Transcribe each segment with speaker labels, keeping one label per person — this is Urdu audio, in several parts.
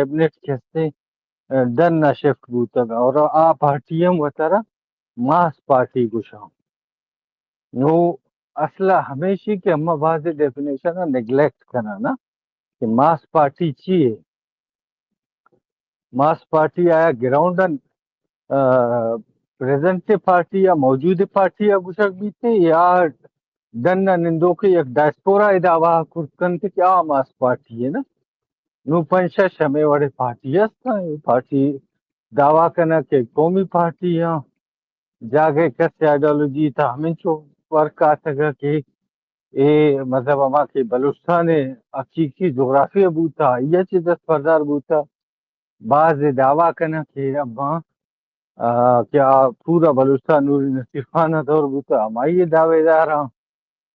Speaker 1: کیبنٹ کہتے دن نہ شفٹ بوتا اور آ پارٹیم وطرہ ماس پارٹی گشاں نو اصلا ہمیشہ کہ اما بعض ڈیفینیشن نیگلیکٹ کرنا نا کہ ماس پارٹی چیئے ماس پارٹی آیا گراؤنڈ پریزنٹ پارٹی یا موجود پارٹی یا گشک بھی تھے یا دن نندو کے ایک ڈائسپورا ادعوا کرکن تھے کہ ماس پارٹی ہے نا نو پنشا شمے وڑے پارٹی ہے پارٹی دعویٰ کرنا کہ قومی پارٹی ہے جاگے کس آئیڈیالوجی تھا ہمیں چو فرق آتا گا کہ اے مطلب اما کے بلوچستان حقیقی جغرافیہ بوتا یہ چیز دس پردار بوتا بعض دعویٰ کرنا کہ ابا کیا پورا بلوچستان نوری نصیر خانہ دور بوتا ہمائی دعوے دار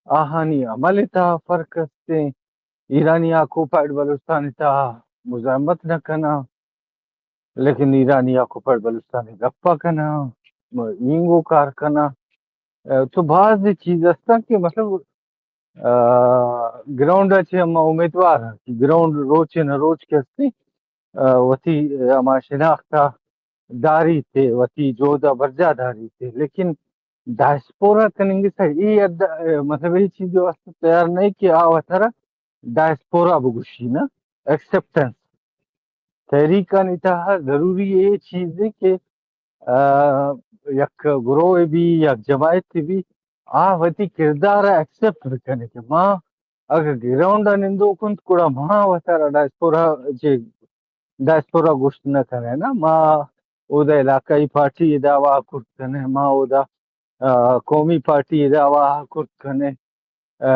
Speaker 1: آہانی عمل تھا فرق سے ایرانی آکوپائڈ بلوچستان تھا مزاحمت نہ کرنا لیکن ایرانی آکوپائڈ بلوچستان گپا کرنا اینگو کار کرنا تو بعض چیز استا کہ مطلب گراؤنڈ اچھے ہم امیدوار ہیں کہ گراؤنڈ روچ نہ روچ کے استے وتی ہما شناختہ داری تھے وتی جودہ برجا داری تھے لیکن ڈائسپورا کننگے سر یہ مطلب یہ چیز جو تیار نہیں کہ آو تھرا ڈائسپورا بگوشی نا ایکسپٹنس تحریک نتاہ ضروری یہ چیز ہے کہ یک گروہ بھی یک جماعت بھی وتی کردار ایکسپٹ کرنے کہ ماں اگر گراؤنڈ نندو کنت کڑا ماں وطارا ڈائسپورا گوشت نہ کرے نا ماں اودا علاقائی پارٹی دعویٰ کرت کنے ماں اودا قومی پارٹی دعویٰ کرت کنے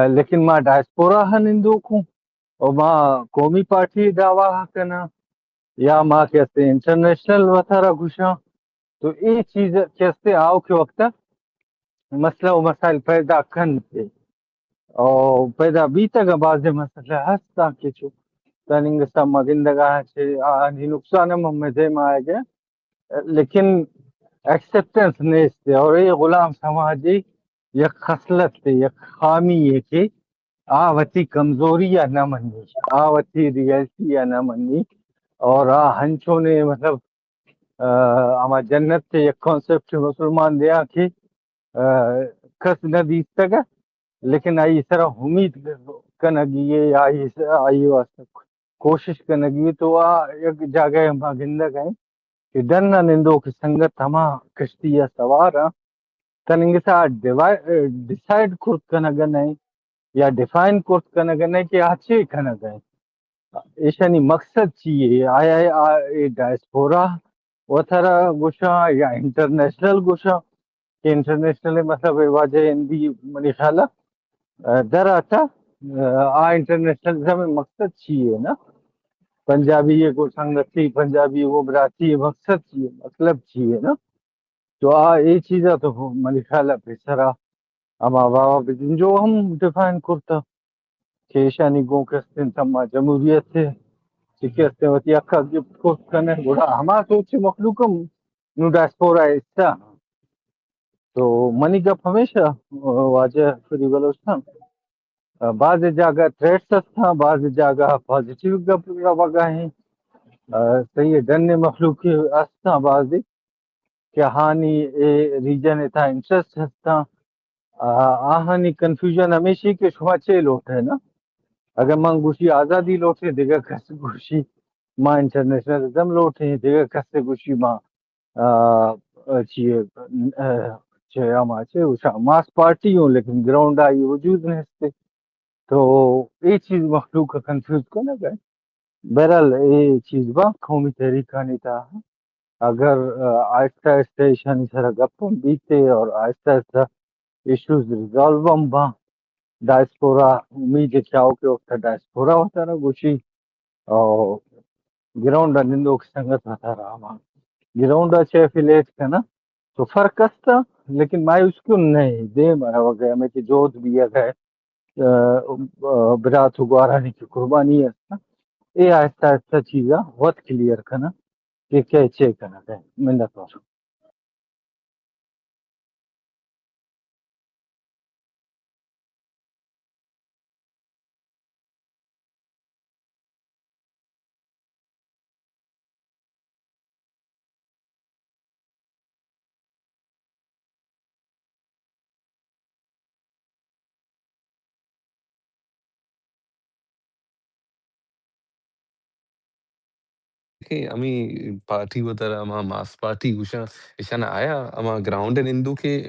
Speaker 1: لیکن ماں ڈائسپورا نندو کوں اور ماں قومی پارٹی دعویٰ کنا یا ماں کہتے انٹرنیشنل وطارا گوشاں تو یہ چیز کہتے آؤ کے وقت مسئلہ و مسائل پیدا کن تھے اور پیدا بھی تک بعض مسئلہ ہستا کہ چھو تننگ سما گندگاہ چھے آنی نقصان ہم دے میں آئے گئے لیکن ایکسپٹنس نہیں تھے اور یہ غلام سماجی یک خصلت تھے یک خامی ہے کہ وتی کمزوری یا نہ منی وتی ریئلٹی یا نہ منی اور ہنچوں نے مطلب ہما جنت سے ایک کانسیپٹ مسلمان دیا کہ کس نہ دیستا گا لیکن آئی اس طرح امید کنگیے آئی واسطہ کوشش کنگیے تو ایک جگہ ہما گندہ گئے کہ ڈن نندو کی سنگت ہما کشتی یا سوارا تننگ سا ڈیسائیڈ کرت کنگا نہیں یا ڈیفائن کرت کنگا نہیں کہ اچھے کنگا ہے ایشانی مقصد چیئے آیا ڈائسپورا وطرا گوشا یا انٹرنیشنل گوشا کہ انٹرنیشنل مطلب واجہ اندی منی خیالہ در آتا انٹرنیشنل مقصد چیئے نا پنجابی یہ کو سنگتی پنجابی وہ براتی مقصد چیئے مطلب چیئے نا تو یہ چیزا تو منی خیالہ پیسرا اما بابا بجن جو ہم ڈیفائن کرتا کہ ایشانی گو کستن تما جمہوریت سے چکستے ہوتی اکھا گفت کرت کنے گوڑا ہما سوچ مخلوقم نو ڈائسپورا ایسا تو منی گپ ہمیشہ واجہ فری بلوچستان بعض جگہ تھریٹس تھا بعض جگہ پازیٹیو گپ وگا ہیں صحیح ڈن مخلوق استا بعض کہ ہانی ریجن تھا انٹرسٹ ہستا آہانی کنفیوژن ہمیشہ کہ شما چے لوٹ ہے نا اگر من گوشی آزادی لوٹے دیگر کس گوشی ماں انٹرنیشنلزم لوٹے دیگر کس گوشی ماں چیئے ہما چھے اوشا ماس پارٹی ہوں لیکن گراؤنڈ آئی وجود نہیں ہستے تو یہ چیز مخلوق کا کنفیوز کو نہ گئے بہرحال یہ چیز با قومی تحریکہ نہیں تھا اگر آہستہ آہستہ ایشانی سارا گپم بیتے اور آہستہ آہستہ ایشوز ریزالو ہم با ڈائسپورا امید چاہو کے وقت ڈائسپورا ہوتا رہا گوشی اور گراؤنڈ نندو کی سنگت ہوتا رہا ہما گراؤنڈ اچھے افیلیٹ کا نا تو فرق استا لیکن مایوس کیوں نہیں دے مرا وگیا میں کہ جوت بھی ہے برات گوارانی کی قربانی ہے یہ آہستہ آہستہ چیزا وقت کلیئر کرنا کہ کیا کرنا ہے منت
Speaker 2: que a mí party watara ama mass party usha ishana aya ama ground and indu ke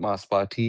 Speaker 2: mass party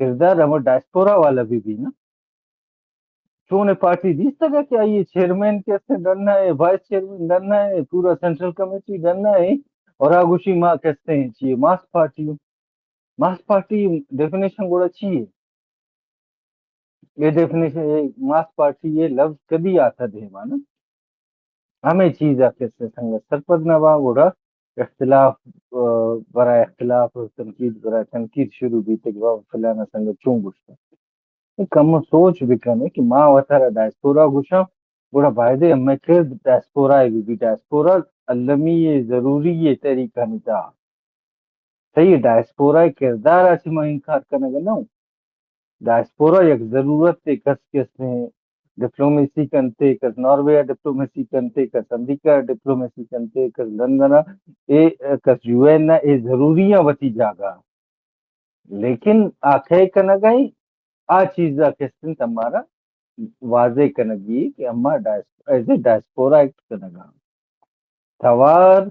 Speaker 1: کردار ہمیں ڈائسپورا والا بھی نا چونے پارٹی دیس تک کیا یہ چیئرمین کیسے ڈرنا ہے وائس چیئرمین ڈرنا ہے پورا سینٹرل کمیٹی ڈرنا ہے اور آگوشی ماں کہتے ہیں چیئے ماس پارٹی ڈیفینیشن گوڑا چیئے یہ ڈیفینیشن ماس پارٹی یہ لفظ کدی آتا دے مانا ہمیں چیز آتے سے سنگت سرپد نوا گوڑا اختلاف برائے اختلاف اور تنقید برائے تنقید شروع بھی تک فلانا سنگت چون گشتا کم سوچ بکنے کہ ماں وطارا ڈائسپورا گوشا گوڑا بائدے ہمیں کہ ڈائسپورا ہے بھی ڈائسپورا علمی یہ ضروری یہ طریقہ نتا صحیح ڈائسپورا کردار آچی میں انکار کرنے گا نا ڈائسپورا یک ضرورت تے کس کس نے ڈپلومیسی کنتے کس ناروے ڈپلومیسی کنتے کس امریکہ ڈپلومیسی کنتے کس لندن کس یو این اے ضروریاں وتی جاگا لیکن آخر کنہ گئی آ چیزا کسن تمہارا واضح کنگی کہ اما ایز اے ڈائسپورا ایکٹ کنگا توار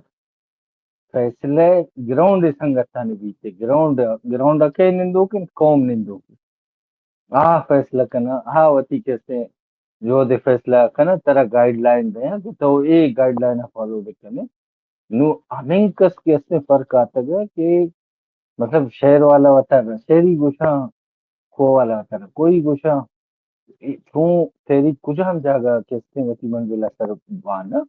Speaker 1: فیصلے گراؤنڈ سنگتانی بیتے گراؤنڈ اکے نندو کن قوم نندو فیصلہ کنا وتی کیسے جو دے فیصلہ کنا ترا گائیڈ لائن دے ہیں تو ایک گائیڈ لائن فالو دے کنے نو ہمیں کس کیسے فرق آتا گیا کہ مطلب شہر والا ہوتا ہے شہری گوشا کھو والا ہوتا ہے کوئی گوشا چون تیری کچھ ہم جاگا کیسے وتی منزلہ سر بانا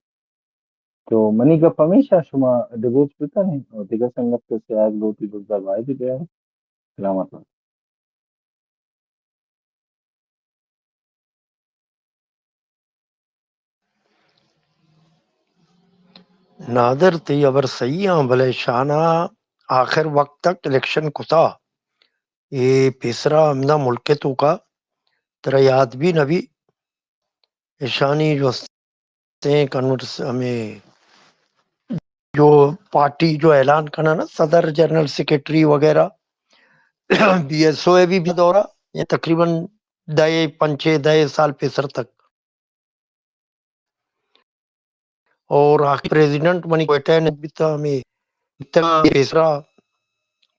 Speaker 1: تو منی کا ہمیشہ شما ڈبیٹ پتا نہیں اور دیگر سنگت کے سے آج بہت ہی گزار بھائی بھی گیا ہے سلامت ہوں
Speaker 3: نادر تی ابر صحیح ہاں بھلے شانہ آخر وقت تک الیکشن کتا یہ پیسرا امدہ ملک تو کا ترا یاد بھی نبی ایشانی جو کنورٹ ہمیں جو پارٹی جو اعلان کرنا نا صدر جنرل سیکرٹری وغیرہ بی ایس او بھی دورہ یہ تقریباً 5-6 سال پیسر تک اور آخر پریزیڈنٹ منی کوئٹہ نے بیتا ہمیں پیسرا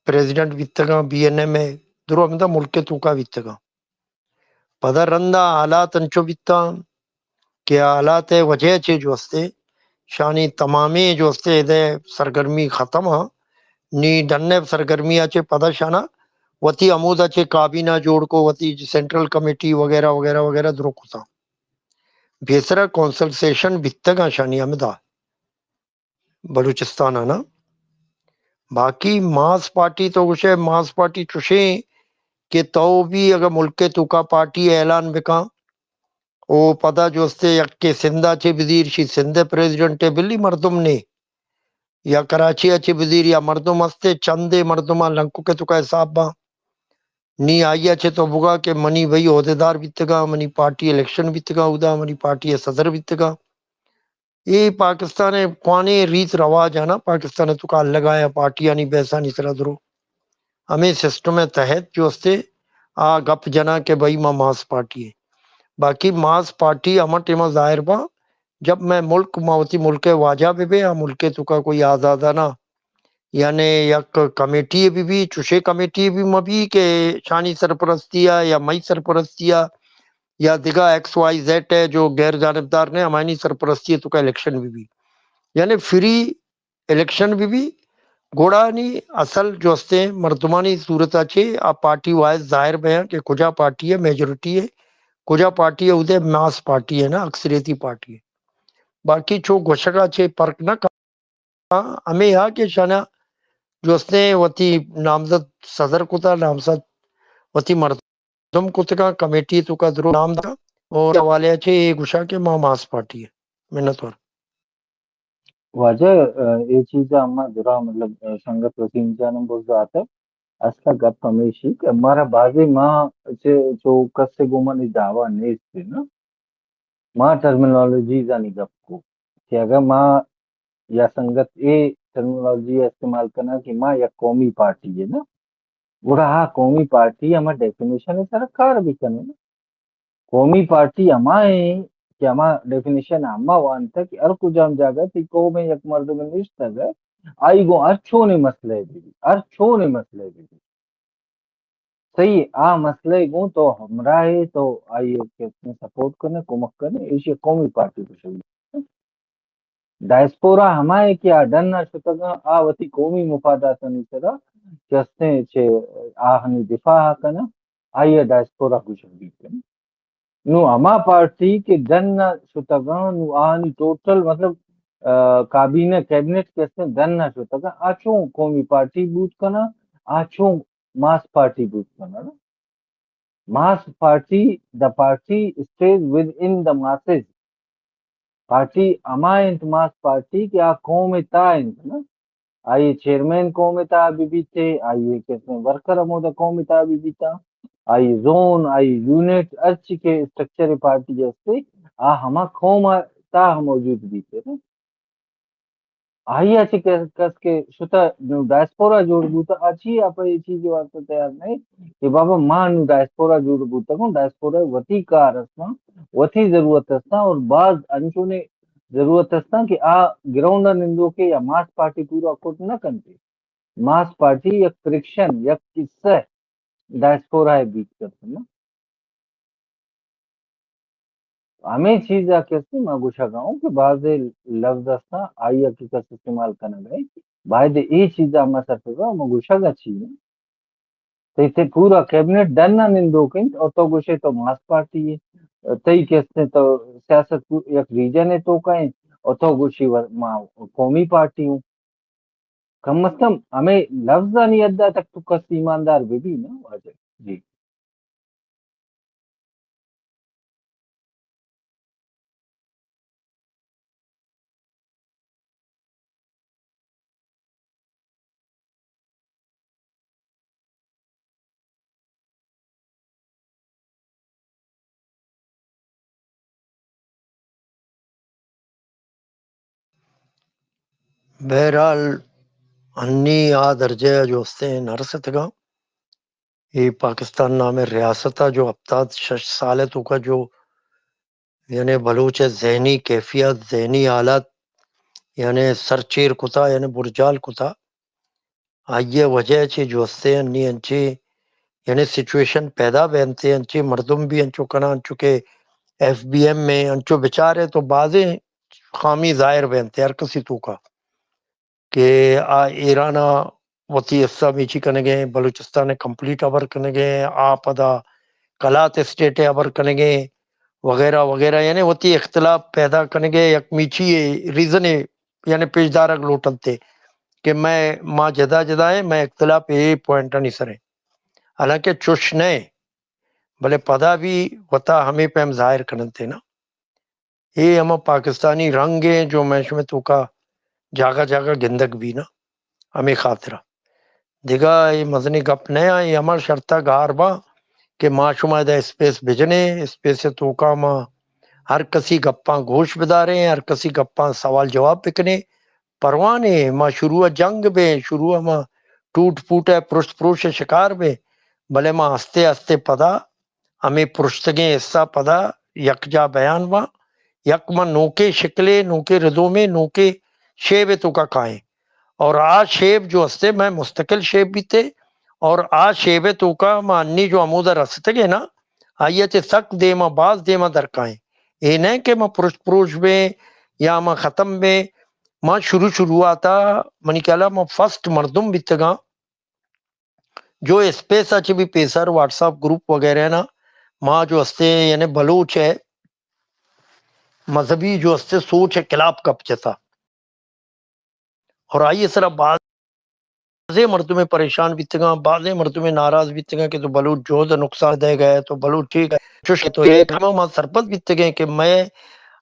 Speaker 3: پریزیڈنٹ بیتگا بی این ایم میں درو امدہ ملک تو کا بیتگا پدر رندہ حالات انچو بیتا کہ حالات وجہ چے جو ہستے شانی تمامی جو ہستے دے سرگرمی ختم ہاں نی ڈننے سرگرمی آچے پدا شانا وتی عمود آچے کابینہ جوڑ کو وتی سینٹرل کمیٹی وغیرہ وغیرہ وغیرہ درو کتا بیسرا کونسلسیشن بیتگا شانی امدہ بلوچستان آنا باقی ماس پارٹی تو کچھ ہے ماس پارٹی چوشیں کہ تو بھی اگر ملک تو کا پارٹی اعلان بکا او پدا جو ہستے یک کے سندھا چے وزیر شی سندھ پریزیڈنٹ بلی مردم نے یا کراچی اچے وزیر یا مردم ہستے چندے مردمہ لنکو کے تو کا حساب با نی آئی اچھے تو بگا کہ منی بھئی عہدیدار بیتگا منی پارٹی الیکشن بیتگا ہودا منی پارٹی صدر بیتگا یہ پاکستان قوانے ریت رواج ہے نا پاکستان تو کا لگایا پارٹی یعنی بیسا نہیں طرح درو ہمیں سسٹم تحت جو ہستے گپ جنا کہ بھئی ماس پارٹی ہے باقی ماس پارٹی امر ٹیمہ ظاہر با جب میں ملک ماوتی ملک واجہ بے یا ملک تو کا کوئی آزادہ نا یعنی یک کمیٹی بھی چوشے کمیٹی بھی مبی کہ شانی سرپرستیا یا مئی سرپرستیا یا دیگا ایکس وائی زیڈ ہے جو غیر جانبدار نے ہمانی سرپرستی تو کا الیکشن بھی یعنی فری الیکشن بھی گوڑانی اصل جو ہستے مردمانی صورت اچھے آپ پارٹی وائز ظاہر بیاں کہ کجا پارٹی ہے میجورٹی ہے کجا پارٹی ہے ادھے ماس پارٹی ہے نا اکثریتی پارٹی ہے باقی چو گوشگا چھے پرک نہ کہا ہمیں یہاں کے شانہ جو اس نے وتی نامزد صدر کو تھا نامزد وتی مردم کو تھا کمیٹی تو کا درو نام تھا اور حوالے چھے گوشا کے ماس پارٹی ہے منت ور
Speaker 1: واجہ یہ چیز اما درا مطلب سنگت وسیم جانم بوزو آتا ہے اصلا گپ ہمیشی کہ ہمارا بازی ماں سے جو کس سے گمن دعویٰ نیز تھے نا ماں ٹرمینالوجی زانی گپ کو کہ اگر ماں یا سنگت ٹرمینالوجی استعمال کرنا کہ ماں یا قومی پارٹی ہے نا گوڑا قومی پارٹی ہمیں ڈیفینیشن ہے سارا کار بھی کرنے نا قومی پارٹی ہمیں کہ ہما ڈیفینیشن ہما وانتا کہ ار کو جام جاگا تی کو میں یک مرد میں نشتا گا آئی گو ارچھو نے مسئلہ ہے بھی ارچھو نے مسئلہ ہے بھی صحیح آ مسئلے گوں تو ہمراہ ہے تو آئیے کہ سپورٹ کرنے کمک کرنے ایشیا قومی پارٹی کو شروع ڈائسپورا ہمائے کیا ڈننا شتگا آوتی قومی مفادات نیچرا جستے چھے آہنی دفاع کنا آئیے ڈائسپورا کو شروع نو اما پارٹی کے ڈننا شتگا نو آہنی ٹوٹل مطلب کابینہ کیبنٹ کیسے ڈننا شتگا آچوں قومی پارٹی بوت کنا آچوں mass party bukan mass party the party stays within the masses party amount mass party کیا قوم تا نا آئیے چیئرمین قوم تا بھی تھے آئیے کہتے ہیں ورکر امودا قوم تا بھی تھا آئیے زون آئیے یونٹ ارچ کے اسٹرکچر پارٹی جیسے ہما قوم تا موجود بھی تھے نا آئی اچھی کس کے شتا ڈائسپورا جوڑ بوتا اچھی آپ یہ چیز واسطے تیار نہیں کہ بابا ماں نو ڈائسپورا جوڑ بوتا کون ڈائسپورا وتی کار اسنا وتی ضرورت اسنا اور بعض انچوں نے ضرورت اسنا کہ گراؤنڈ نندو کے یا ماس پارٹی پورا کوٹ نہ کنتے ماس پارٹی یک فرکشن یک قصہ ڈائسپورا ہے بیچ کرتے نا ہمیں چیز کیسے میں گوشا گاؤں کہ بعض لفظ اسنا آئی حقیقت استعمال کرنا گئے باید ای چیزا ہم سر پہ میں گوشا گا چیز تو اسے پورا کیبنٹ ڈن نہ نندو کہیں اور تو گوشے تو ماس پارٹی ہے تئی کیسے تو سیاست یک ریجن ہے تو کہیں اور تو گوشی قومی پارٹی ہوں کم از کم ہمیں لفظ نہیں ادا تک تو کس ایماندار بھی نا واجب جی
Speaker 3: بہرحال انی آ درجہ جو ہستے ہیں نرستگا یہ پاکستان نام ریاستہ جو ہفتاد شش سال تو کا جو یعنی بلوچ ذہنی کیفیت ذہنی حالت یعنی سرچیر کتا یعنی برجال کتا آئیے وجہ چی جو ہستے ہیں نی انچی یعنی سچویشن پیدا بہنتے انچی مردم بھی انچو کنا انچو کے ایف بی ایم میں انچو بچارے تو بعضیں خامی ظاہر بہنتے ہر کسی تو کا کہ ایرانا وتی حصہ میچی کنے گئے بلوچستان کمپلیٹ ابر کنے گئے پدا کلات اسٹیٹ ابر کنے گئے وغیرہ وغیرہ یعنی وتی اختلاف پیدا کنے گئے یک میچی ریزن یعنی پیشدارک لوٹن تے کہ میں ماں جدا جدا ہے میں اختلاف یہ پوائنٹ نہیں سرے حالانکہ چوش نہیں بھلے پدا بھی وطا ہمیں پہ ہم ظاہر کرن تھے نا یہ ہم پاکستانی رنگ ہیں جو میں شمیں تو کا جاگا جاگا گندگ بھی نا ہمیں خاطرہ دیگا یہ مزنی گپ نیا یہ ہمار شرطہ گار با کہ ماں شما دا اسپیس بھجنے اسپیس تو کا ماں ہر کسی گپاں گوش بدارے ہر کسی گپاں سوال جواب پکنے پروانے ماں شروع جنگ بے شروع ماں ٹوٹ پوٹ ہے پرشت پروش شکار بے بھلے ماں ہستے ہستے پدا ہمیں پرشتگیں حصہ پدا یکجا بیان با یک ماں نوکے شکلے نوکے ردوں میں نوکے شیب تو کا کائیں اور آج شیب جو ہستے میں مستقل شیب بھی تھے اور آج شیب تو کا ماں انی جو عمودہ رستے گے نا آئیے تے سک دے ماں باز دے ماں درکائیں یہ نہیں کہ ماں پروش میں یا ماں ختم میں ماں شروع آتا منی کہلا ماں فرسٹ مردم بیتگا جو اسپیس اچھی بھی پیسر واٹس اپ گروپ وغیرہ نا ماں جو ہستے یعنی بلوچ ہے مذہبی جو ہستے سوچ ہے کلاب کپ جیسا اور آئیے سر بعضے مردوں میں پریشان بیتگا بعضے مردوں میں ناراض بیتگا کہ تو بلوچ جو نقصان دے گئے تو بلوچ ٹھیک ہے تو ایک ماں سرپت بیتگے کہ میں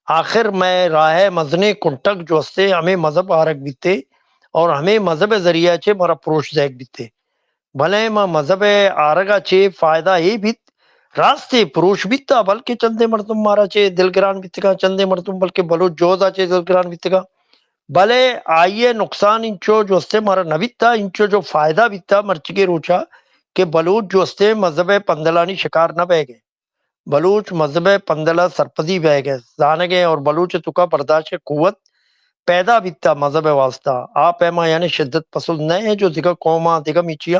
Speaker 3: آخر میں راہ مزنے کنٹک جو ہستے ہمیں مذہب آرک بیتے اور ہمیں مذہب ذریعہ چھے مارا پروش زیک بیتے بھلے ماں مذہب آرگا چھے فائدہ ہی بیت راستے پروش بیتا بلکہ چندے مردم مارا چھے دلگران بیتگا چندے مردم بلکہ بلوچ جوزا چھے دلگران بیتگا بھلے آئیے نقصان انچو جو ہستے مارا نبیتا انچو جو فائدہ بیتا مرچگے روچا کہ بلوچ جو ہستے مذہب پندلانی شکار نہ بہ گئے بلوچ مذہب پندلہ سرپدی بہ گئے زانگے اور بلوچ تکا برداشت قوت پیدا بیتا مذہب واسطہ آپ ایما یعنی شدت پسند نہیں ہے جو دیگا قوما دیگا میچیا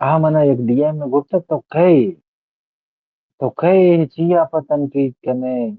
Speaker 1: mana yak dia me gurta to kai chia patan ki kane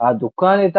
Speaker 1: ಆ ದುಕಾನ್ ಇತ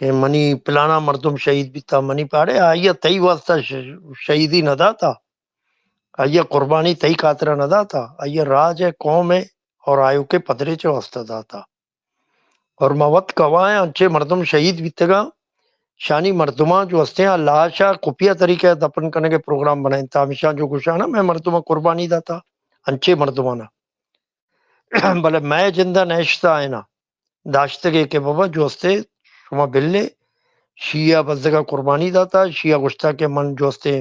Speaker 3: کہ منی پلانا مردم شہید بھی تھا منی پاڑے آئیے تئی واسطہ شہیدی نہ تھا آئیے قربانی تئی خاطرہ نہ تھا آئیے راج ہے قوم ہے اور آیو کے پدرے چ واسطہ تھا اور موت کوائیں انچے مردم شہید بھی تگا شانی مردمہ جو ہستے ہیں لاشا خفیہ طریقے دفن کرنے کے پروگرام بنائے تھا ہمیشہ جو کچھ ہے نا میں مردمہ قربانی داتا انچے مردمہ نا بلے میں زندہ نشتا ہے نا داشتگے کے بابا جو ہستے شما بلے شیعہ بزدگا قربانی داتا شیعہ گشتہ کے من جو ہستے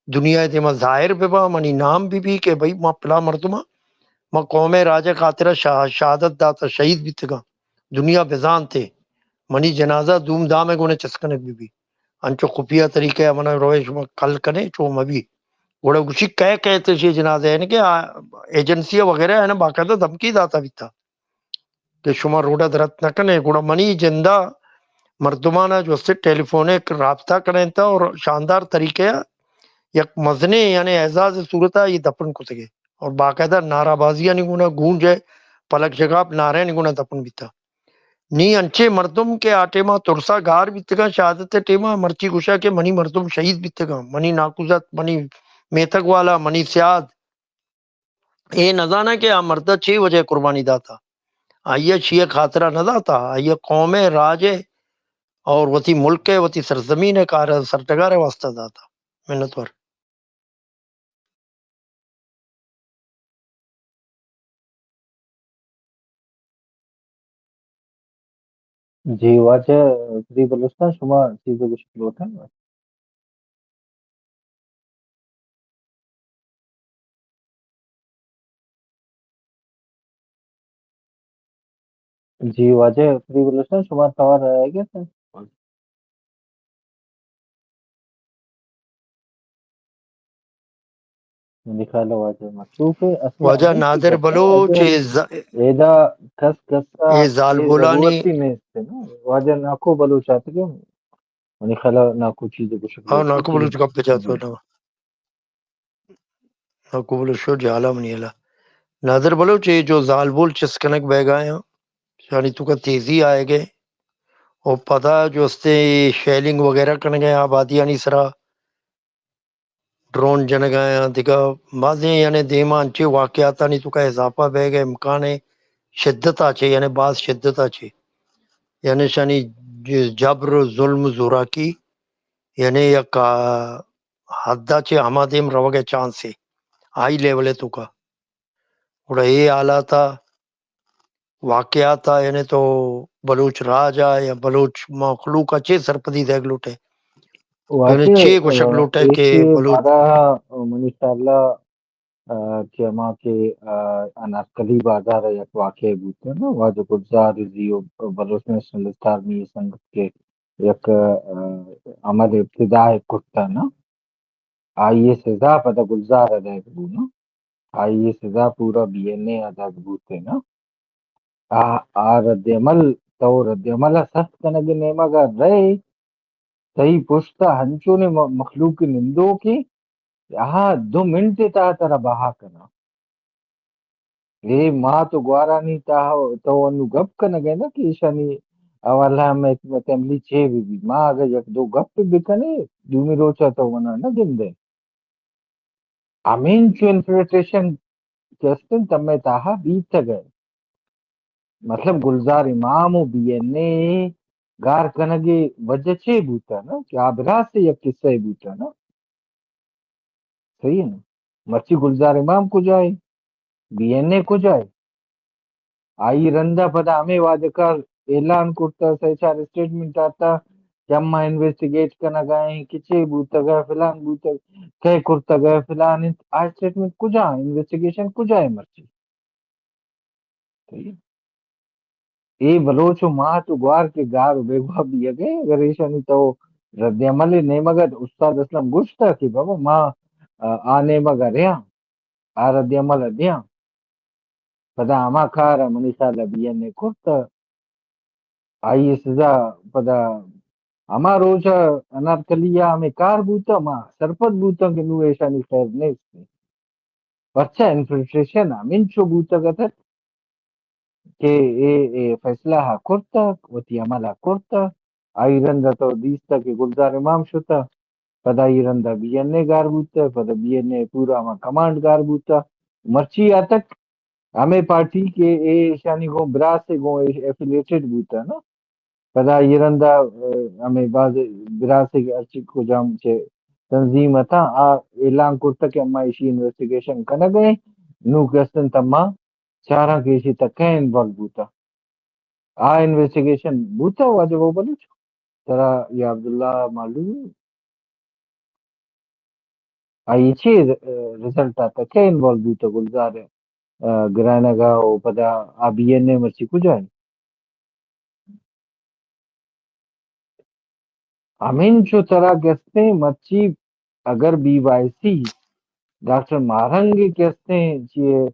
Speaker 3: دنیا دیما ظاہر ببا منی نام بھی کہ بھئی ماں پلا مردمہ ماں قوم راجہ خاطرہ شہادت داتا شہید بھی تگا دنیا بزان تھے منی جنازہ دوم دام ہے گونے چسکنک بھی انچو خفیہ طریقے منا رویش کل کنے چو مبی گوڑا گوشی کہتے شی جنازہ ہے کہ ایجنسیہ وغیرہ ہے نا باقاعدہ دھمکی داتا بھی تھا کہ شما روڈا درت نہ کنے گوڑا منی زندہ مردمانہ جو سے ٹیلی فونک رابطہ کریں تھا اور شاندار طریقے یک مزنے یعنی اعزاز صورتہ یہ دفن کو سکے اور باقاعدہ نعرہ بازیاں نہیں گونا گونج ہے پلک جگہ نعرے نہیں گونا دفن بھی تھا نی انچے مردم کے آٹیما ترسا گار بھی تگا شہادت ٹیما مرچی گشا کے منی مردم شہید بھی تگا منی ناکوزت منی میتک والا منی سیاد اے نزانہ کہ آ مردہ 6 وجہ قربانی داتا آئیے شیعہ خاطرہ نہ داتا آئیے قوم راج اور وتی ملک ہے وتی سرزمین ہے کار سرٹگار واسطہ داتا منت ور
Speaker 1: جی واجہ فری بلوچستان شما چیزیں کچھ لوٹ ہیں جی واجہ فری بلوچستان شما سوال ہے گیا سر نکالا واجہ مصروف ہے اصلا
Speaker 3: وجہ
Speaker 1: ہمیں کی
Speaker 3: نادر
Speaker 1: کرتا
Speaker 3: بلوچ
Speaker 1: واجہ ایدا کس کسا
Speaker 3: اے زال
Speaker 1: یہ
Speaker 3: بولانی
Speaker 1: ضرورت ہی نہیں تھے نا واجہ ناکو بلوچ آتے کیوں نکالا ناکو چیزیں کچھ
Speaker 3: ہاں
Speaker 1: لوٹ
Speaker 3: ناکو
Speaker 1: جی
Speaker 3: بلوچ گپ جاتا
Speaker 1: جی
Speaker 3: نا ناکو بلوچ شو جالا منی الا نادر بلوچ یہ جو زال بول چسکنک بہ گئے ہیں یعنی تو کا تیزی آئے گئے اور پتہ جو استے شیلنگ وغیرہ کرنے گئے آبادی یعنی سرا ڈرون جن گئے ہیں دیکھا بعضیں یعنی دیما انچے واقعات نہیں تو کا اضافہ بہ گئے امکان ہے شدت آچے یعنی بعض شدت آچے یعنی شانی جبر ظلم زورا کی یعنی یک حدہ چے ہما دیم رو گئے چانس سے ہائی لیول ہے تو کا اور یہ آلہ واقعات تھا یعنی تو بلوچ راج یا بلوچ مخلوق اچھے سرپدی دیکھ لوٹے یعنی
Speaker 1: واجہ
Speaker 3: چھ گوشک لوٹے کہ
Speaker 1: ایک
Speaker 3: بلوچ
Speaker 1: بارہ منشاءاللہ کہ ہما کے انارکلی بازار یک واقع بوتے نا واجہ گلزار زیو بلوچ نیشنل آرمی سنگت کے یک عمل ابتدا کتا نا آئیے سزا پتہ گلزار ادا نا آئیے سزا پورا بی این اے ادا بوتے نا رد عمل تو رد عمل سخت کنگ نیمگا رہے صحیح پشتا ہنچو نے مخلوق نندو کی یہاں 2 منٹ تا ترا بہا کنا اے ماں تو گوارا نہیں تا تو انو گپ کنگے نا کہ شانی اولا میں تملی چھے بھی ماں اگر یک دو گپ بکنے دومی روچا تو ونا نا گندے امین چو انفلٹریشن کیسٹن تمہیں تاہا بیت گئے مطلب گلزار امام و بی این اے گار کنگے وجہ چھے بوتا نا کہ آبراز سے یک قصہ بوتا نا صحیح ہے نا مرچی گلزار امام کو جائے بی این اے کو جائے آئی رندہ پدا ہمیں واجکار اعلان کرتا سیچار اسٹیٹمنٹ آتا کہ اما انویسٹیگیٹ کرنا گئے کچھے بوتا گئے فلان بوتا کہے کرتا گئے فلان آج اسٹیٹمنٹ کجا انویسٹیگیشن کجا ہے مرچی صحیح ہے اے بلوچو ماں تو گوار کے گار بے گوا بھی گئے اگر ایشانی تو رد عمل نہیں مگر استاد اسلم گوشتا کہ بابا ماں آنے مگر رہا آ رد عمل دیا پدا ہما کارا منیشا لبیا نے کرتا آئیے سزا پدا ہما روچا انارکلیا ہمیں کار بوتا ماں سرپت بوتا کہ نو ایشانی خیر نہیں پرچا انفلٹریشن ہمیں چو بوتا گا تھا کہ فیصلہ ہا کرتا وتی عملہ کرتا Ayranda to dista ke Gulzar Imam Shuta, Pada Iranda BNA Garbuta, Pada BNA Pura ma command Garbuta, Marchi Atak, Ame party ke e Shani go Brase go affiliated Buta, no? Pada Iranda Ame Baz Brase Archik ko jam che Tanzim ata a elan kurta ke amma ishi investigation kana gaye nu question tamma chara ke ishi takka involve buta a investigation buta wajib wo baluch tara ya Abdullah malu a ichi result ata ke involve buta gulzar granaga o pada a BNA marchi kujan amin cho tara gaste marchi agar BYC Dr. Marangi gaste che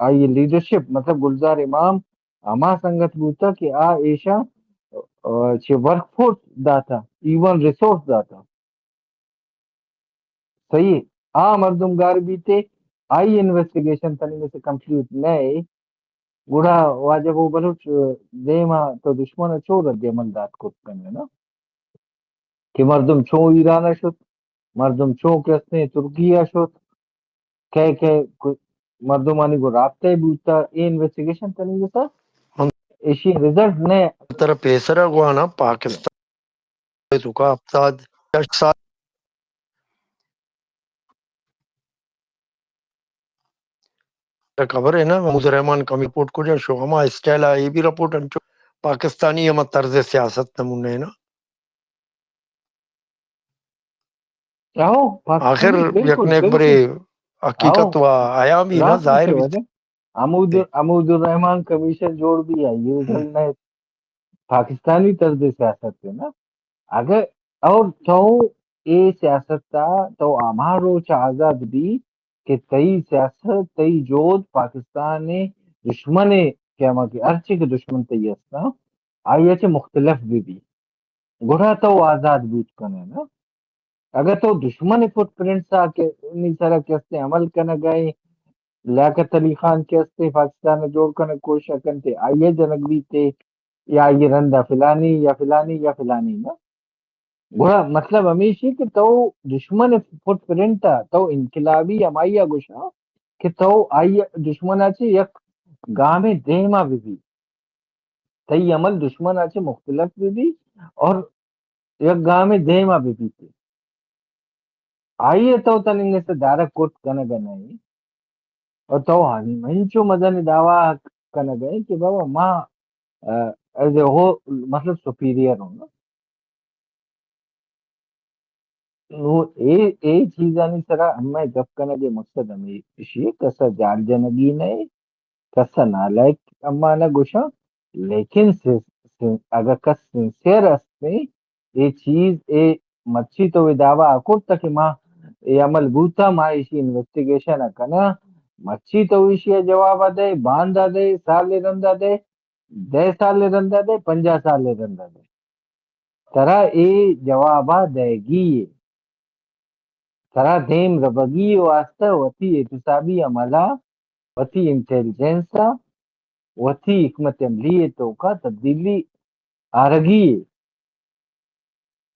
Speaker 1: I leadership مطلب گلزار امام اما سنگت بوتا کہ آ ایشا ورک فورس داتا ایون ریسورس داتا صحیح آ مردم گار بیتے آئی انویسٹیگیشن تنگے سے کمپلیٹ نئے گوڑا واجب و بلوچ دیما تو دشمن چو رد عمل دات کو کنگے نا کہ مردم چو ایران شد مردم چو کسنے ترکیہ شد کہ مردمانی کو رابطے بوتا ای انویسٹیگیشن تنگے سا ایشی ریزلٹ نے
Speaker 3: طرح پیسرا گوانا پاکستان تو کا افتاد سال خبر ہے نا محمود الرحمان کا رپورٹ کو جو شو ہما اسٹائل یہ بھی رپورٹ انچو پاکستانی ہما طرز سیاست نمونے ہے نا
Speaker 1: آؤ
Speaker 3: آخر
Speaker 1: پاکستانی بالکل
Speaker 3: یکنے ایک بڑے
Speaker 1: بالکل آؤ
Speaker 3: حقیقت ہوا آیا بھی نا
Speaker 1: لاسٹ
Speaker 3: ظاہر
Speaker 1: سے
Speaker 3: بھی
Speaker 1: وجہ عمود الرحمان کمیشن جوڑ بھی ہے یہ
Speaker 3: تھے۔
Speaker 1: گل نے پاکستانی طرز سیاست ہے نا اگر اور تو اے سیاست تا تو ہمارو آزاد بھی کہ تئی سیاست تئی جود پاکستان دشمن کیا کہ ارچے کے دشمن تئی ہستا آئی چے مختلف بھی گڑا تو آزاد بوت کنے نا اگر تو دشمن فٹ پرنٹ سا کہ انہی طرح کیسے عمل کرنے گئے لیاقت علی خان کیسے پاکستان میں جوڑ کرنے کوشش کرتے آئیے جنک بھی تھے یا یہ رندہ فلانی یا فلانی یا فلانی نا گوڑا مطلب ہمیشہ کہ تو دشمن فٹ پرنٹ تھا تو انقلابی امائیا گوشا کہ تو آئی دشمن آچے یک گاہ میں دیما بھی تئی عمل دشمن آچے مختلف بھی اور یک گاہ میں دیما بھی تھے آئیے تو تنگے سے دارک کوٹ کنے گئے اور تو منچو مدن دعویٰ کنے گئے کہ بابا ماں ایز اے ہو مطلب سپیریئر ہوں نا اے چیزانی طرح ہمیں گپ کنے کے مقصد ہمیں اسی کسا جال جنگی نہیں کسا نالائک اما نہ گوشا لیکن اگر کس سنسیر استے یہ چیز اے مچھی تو دعویٰ اکور تک ماں یہ عمل بوتا ماں اسی انویسٹیگیشن کنا مچھی تو اسی جواب دے باندھا دے سال رندہ دے 10 سال رندہ دے 50 سال رندہ دے ترا اے جوابا دے گی ترا دیم ربگی واسطہ وتی احتسابی عملہ وتی انٹیلیجنسا وتی حکمت عملی تو کا تبدیلی آرگی